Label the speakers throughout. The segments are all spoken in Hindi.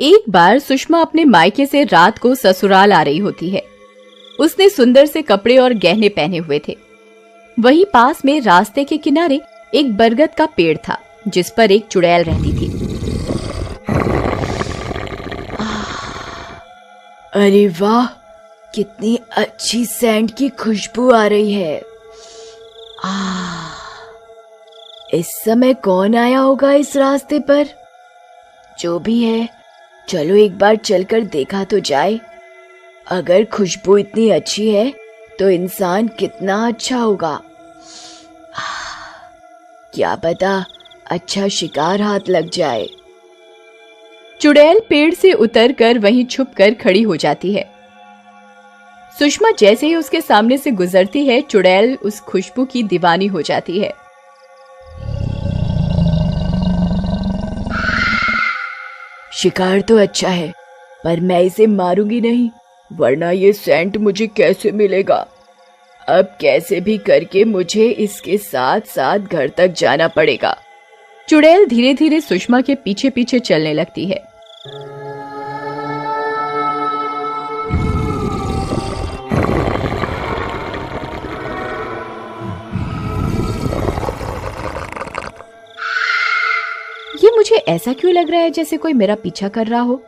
Speaker 1: एक बार सुषमा अपने मायके से रात को ससुराल आ रही होती है। उसने सुंदर से कपड़े और गहने पहने हुए थे। वहीं पास में रास्ते के किनारे एक बरगद का पेड़ था जिस पर एक चुड़ैल रहती थी।
Speaker 2: अरे वाह, कितनी अच्छी सैंड की खुशबू आ रही है। इस समय कौन आया होगा इस रास्ते पर? जो भी है, चलो एक बार चलकर देखा तो जाए। अगर खुशबू इतनी अच्छी है तो इंसान कितना अच्छा होगा। क्या पता अच्छा शिकार हाथ लग जाए।
Speaker 1: चुड़ैल पेड़ से उतरकर वहीं छुपकर खड़ी हो जाती है। सुषमा जैसे ही उसके सामने से गुजरती है, चुड़ैल उस खुशबू की दीवानी हो जाती है।
Speaker 2: शिकार तो अच्छा है, पर मैं इसे मारूंगी नहीं, वरना ये सेंट मुझे कैसे मिलेगा। अब कैसे भी करके मुझे इसके साथ साथ घर तक जाना पड़ेगा।
Speaker 1: चुड़ैल धीरे धीरे सुषमा के पीछे पीछे चलने लगती है। ये मुझे ऐसा क्यों लग रहा है जैसे कोई मेरा पीछा कर रहा हो।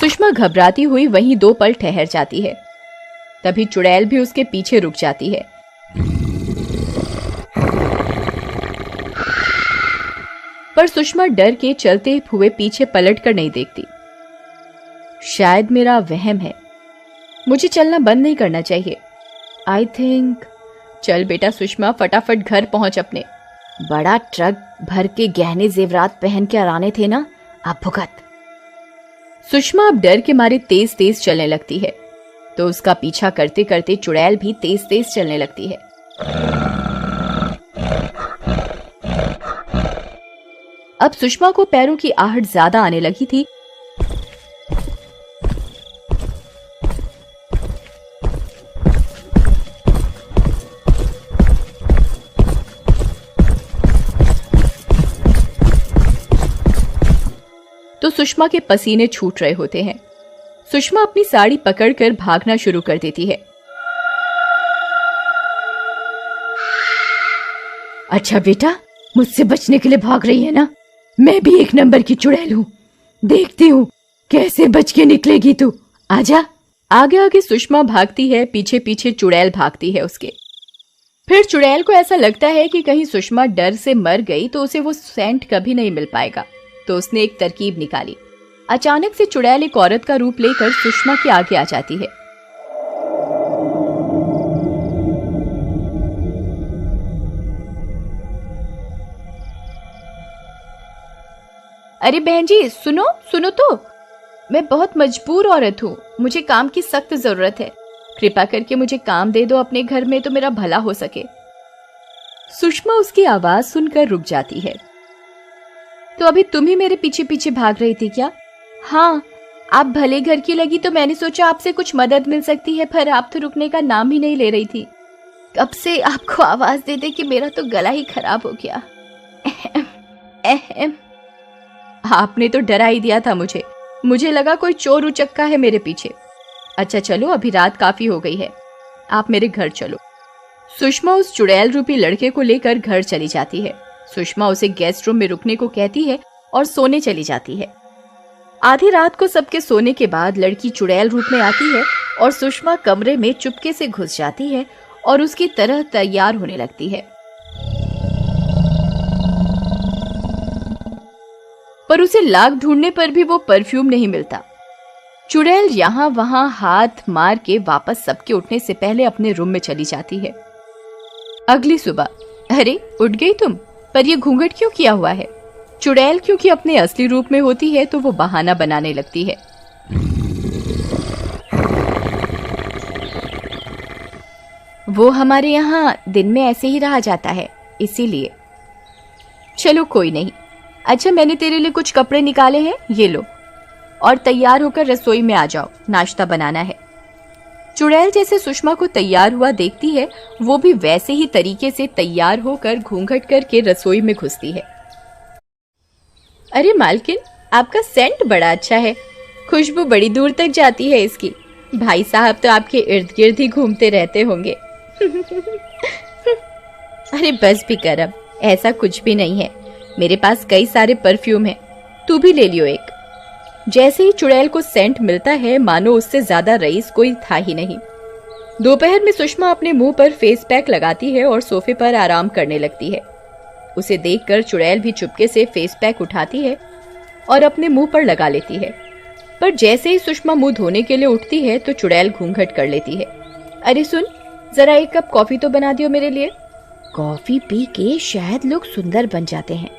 Speaker 1: सुषमा घबराती हुई वहीं 2 पल ठहर जाती है। तभी चुड़ैल भी उसके पीछे रुक जाती है। पर सुषमा डर के चलते हुए पीछे पलटकर नहीं देखती। शायद मेरा वहम है। मुझे चलना बंद नहीं करना चाहिए। I think. चल बेटा सुषमा, फटाफट घर पहुंच अपने।
Speaker 2: बड़ा ट्रक भर के गहने जेवरात पहन के आने थे ना, अब भुगत।
Speaker 1: सुषमा अब डर के मारे तेज तेज चलने लगती है, तो उसका पीछा करते करते चुड़ैल भी तेज तेज चलने लगती है। अब सुषमा को पैरों की आहट ज्यादा आने लगी थी। तो सुषमा के पसीने छूट रहे होते हैं। सुषमा अपनी साड़ी पकड़कर भागना शुरू कर देती है।
Speaker 2: अच्छा बेटा, मुझसे बचने के लिए भाग रही है ना? मैं भी एक नंबर की चुड़ैल हूँ, देखती हूँ कैसे बच के निकलेगी तू। आजा।
Speaker 1: आगे आगे सुषमा भागती है, पीछे पीछे चुड़ैल भागती है उसके। फिर चुड़ैल को ऐसा लगता है कि कहीं सुषमा डर से मर गई तो उसे वो सेंट कभी नहीं मिल पाएगा। तो उसने एक तरकीब निकाली। अचानक से चुड़ैल एक औरत का रूप लेकर सुषमा के आगे आ जाती है। अरे बहन जी, सुनो सुनो तो, मैं बहुत मजबूर औरत हूँ, मुझे काम की सख्त जरूरत है। कृपा करके मुझे काम दे दो अपने घर में, तो मेरा भला हो सके। सुषमा उसकी आवाज सुनकर रुक जाती है। तो अभी तुम ही मेरे पीछे पीछे भाग रही थी क्या? हाँ, आप भले घर की लगी तो मैंने सोचा आपसे कुछ मदद मिल सकती है, पर आप तो रुकने का नाम ही नहीं ले रही थी। कब से आपको आवाज दे दे कि मेरा तो गला ही खराब हो गया। आपने तो डरा ही दिया था मुझे लगा कोई चोर उचक्का है मेरे पीछे। अच्छा चलो, अभी रात काफी हो गई है, आप मेरे घर चलो। सुषमा उस चुड़ैल रूपी लड़के को लेकर घर चली जाती है। सुषमा उसे गेस्ट रूम में रुकने को कहती है और सोने चली जाती है। आधी रात को सबके सोने के बाद लड़की चुड़ैल रूप में आती है और सुषमा कमरे में चुपके से घुस जाती है और उसकी तरह तैयार होने लगती है। पर उसे लाख ढूंढने पर भी वो परफ्यूम नहीं मिलता। चुड़ैल यहाँ वहां हाथ मार के वापस सबके उठने से पहले अपने रूम में चली जाती है। अगली सुबह, अरे उठ गई तुम, पर ये घूंघट क्यों किया हुआ है? चुड़ैल क्योंकि अपने असली रूप में होती है तो वो बहाना बनाने लगती है। वो हमारे यहाँ दिन में ऐसे ही रहा जाता है, इसीलिए। चलो कोई नहीं। अच्छा, मैंने तेरे लिए कुछ कपड़े निकाले हैं, ये लो, और तैयार होकर रसोई में आ जाओ, नाश्ता बनाना है। चुड़ैल जैसे सुषमा को तैयार हुआ देखती है, वो भी वैसे ही तरीके से तैयार होकर घूंघट करके रसोई में घुसती है। अरे मालकिन, आपका सेंट बड़ा अच्छा है, खुशबू बड़ी दूर तक जाती है इसकी। भाई साहब तो आपके इर्द गिर्द ही घूमते रहते होंगे। अरे बस भी कर अब, ऐसा कुछ भी नहीं है, मेरे पास कई सारे परफ्यूम हैं, तू भी ले लियो एक। जैसे ही चुड़ैल को सेंट मिलता है, मानो उससे ज्यादा रईस कोई था ही नहीं। दोपहर में सुषमा अपने मुंह पर फेस पैक लगाती है और सोफे पर आराम करने लगती है। उसे देखकर चुड़ैल भी चुपके से फेस पैक उठाती है और अपने मुंह पर लगा लेती है। पर जैसे ही सुषमा मुंह धोने के लिए उठती है तो चुड़ैल घूंघट कर लेती है। अरे सुन, जरा एक कप कॉफी तो बना दियो मेरे लिए।
Speaker 2: कॉफी पी के शायद लोग सुंदर बन जाते हैं।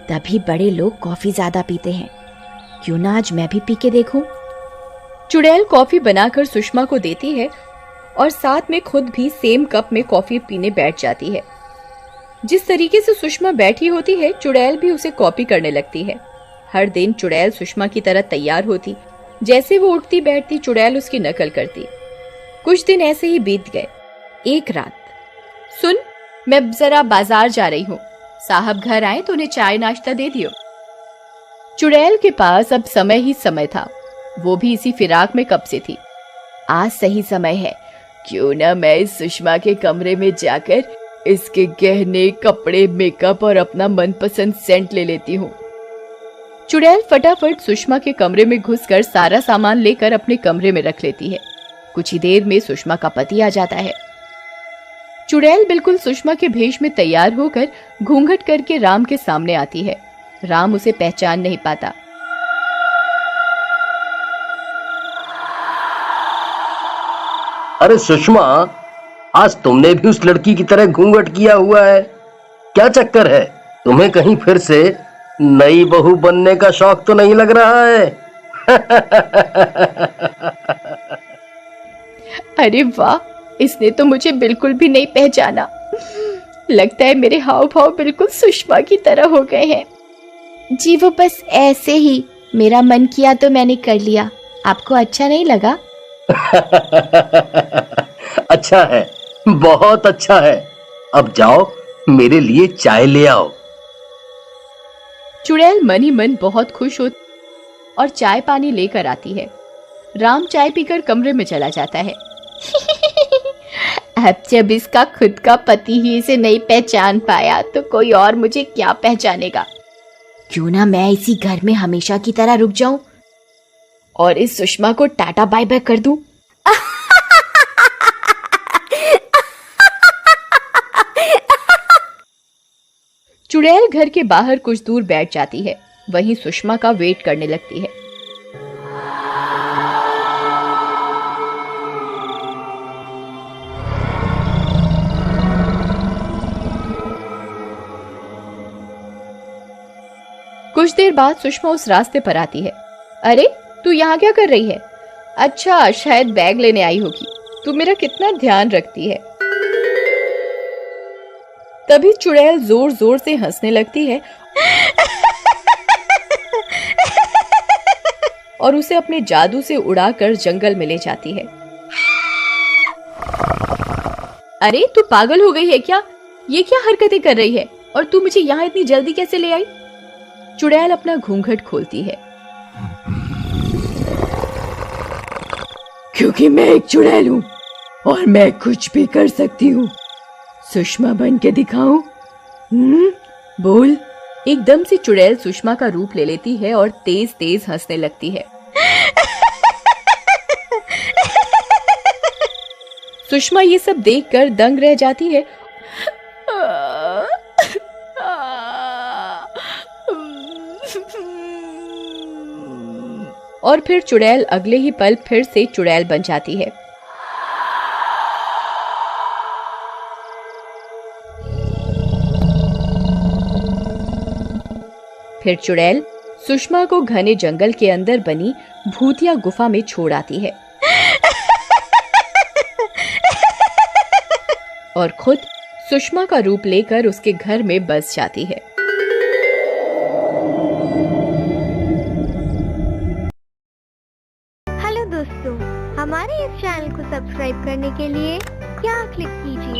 Speaker 2: तभी बड़े लोग कॉफी ज्यादा पीते हैं। क्यों ना आज मैं भी पी के देखूं?
Speaker 1: चुड़ैल कॉफी बनाकर सुषमा को देती है और साथ में खुद भी सेम कप में कॉफी पीने बैठ जाती है। जिस तरीके से सुषमा बैठी होती है, चुड़ैल भी उसे कॉपी करने लगती है। हर दिन चुड़ैल सुषमा की तरह तैयार होती, जैसे वो उठती बैठती चुड़ैल उसकी नकल करती। कुछ दिन ऐसे ही बीत गए। एक रात, सुन, मैं जरा बाजार जा रही हूँ, साहब घर आए तो उन्हें चाय नाश्ता दे दियो। चुड़ैल के पास अब समय ही समय था, वो भी इसी फिराक में कब से थी।
Speaker 2: आज सही समय है, क्यों ना मैं इस सुषमा के कमरे में जाकर इसके गहने, कपड़े, मेकअप और अपना मनपसंद सेंट ले लेती हूँ।
Speaker 1: चुड़ैल फटाफट सुषमा के कमरे में घुसकर सारा सामान लेकर अपने कमरे में रख लेती है। कुछ ही देर में सुषमा का पति आ जाता है। चुड़ैल बिल्कुल सुषमा के भेष में तैयार होकर घूंघट करके राम के सामने आती है। राम उसे पहचान नहीं पाता।
Speaker 3: अरे सुषमा, आज तुमने भी उस लड़की की तरह घूंघट किया हुआ है, क्या चक्कर है? तुम्हें कहीं फिर से नई बहू बनने का शौक तो नहीं लग रहा है?
Speaker 1: अरे वाह, इसने तो मुझे बिल्कुल भी नहीं पहचाना। लगता है मेरे हाव भाव बिल्कुल सुषमा की तरह हो गए हैं।
Speaker 2: जी वो बस ऐसे ही, मेरा मन किया तो मैंने कर लिया। आपको अच्छा नहीं लगा?
Speaker 3: अच्छा है, बहुत अच्छा है। अब जाओ मेरे लिए चाय ले आओ।
Speaker 1: चुड़ैल मन ही मन बहुत खुश हो और चाय पानी लेकर आती है। राम चाय पीकर कमरे में चला जाता है। अब जब इसका खुद का पति ही इसे नहीं पहचान पाया तो कोई और मुझे क्या पहचानेगा।
Speaker 2: क्यों ना मैं इसी घर में हमेशा की तरह रुक जाऊं
Speaker 1: और इस सुषमा को टाटा बाय बाय कर दूं। चुड़ैल घर के बाहर कुछ दूर बैठ जाती है, वहीं सुषमा का वेट करने लगती है। कुछ देर बाद सुषमा उस रास्ते पर आती है। अरे तू यहाँ क्या कर रही है? अच्छा, शायद बैग लेने आई होगी। तू मेरा कितना ध्यान रखती है। तभी चुड़ैल जोर जोर से हंसने लगती है और उसे अपने जादू से उड़ाकर जंगल में ले जाती है। अरे तू पागल हो गई है क्या? ये क्या हरकतें कर रही है? और तू मुझे यहाँ इतनी जल्दी कैसे ले आई? चुड़ैल अपना घूंघट खोलती है।
Speaker 2: क्योंकि मैं एक चुड़ैल हूँ और मैं कुछ भी कर सकती हूँ। सुषमा बन के दिखाऊं? बोल।
Speaker 1: एकदम से चुड़ैल सुषमा का रूप ले लेती है और तेज तेज हंसने लगती है। सुषमा ये सब देखकर दंग रह जाती है और फिर चुड़ैल अगले ही पल फिर से चुड़ैल बन जाती है। फिर चुड़ैल सुषमा को घने जंगल के अंदर बनी भूतिया गुफा में छोड़ आती है और खुद सुषमा का रूप लेकर उसके घर में बस जाती है।
Speaker 4: हेलो दोस्तों, हमारे इस चैनल को सब्सक्राइब करने के लिए यहाँ क्लिक कीजिए।